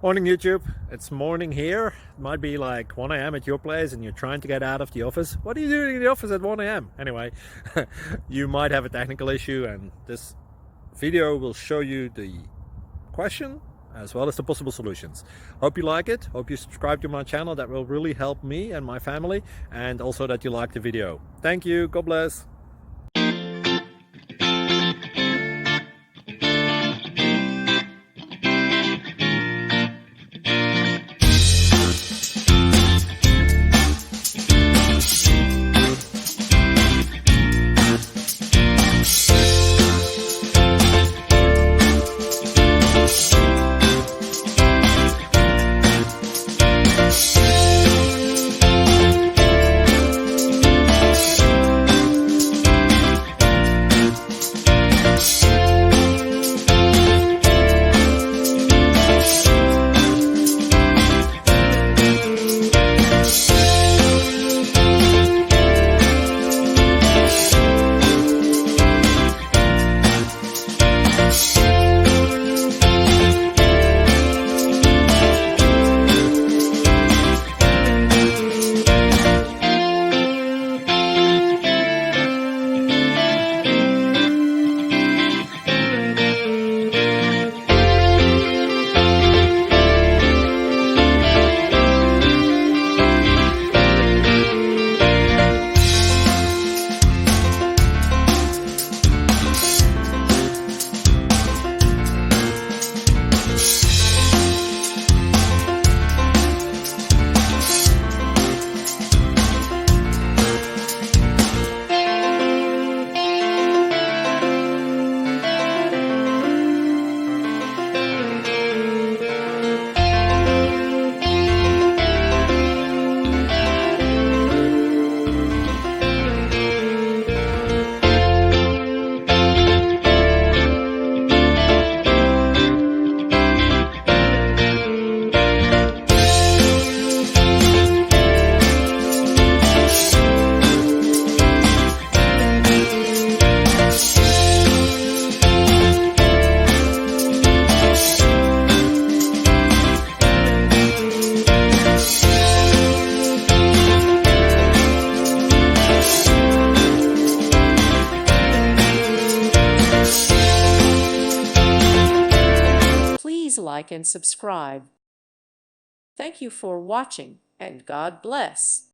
Morning YouTube, it's morning here. It might be like 1 a.m. at your place and you're trying to get out of the office. What are you doing in the office at 1 a.m.? Anyway, you might have a technical issue and this video will show you the question as well as the possible solutions. Hope you like it, hope you subscribe to my channel. That will really help me and my family, and also that you like the video. Thank you, God bless. Please like and subscribe. Thank you for watching, and God bless.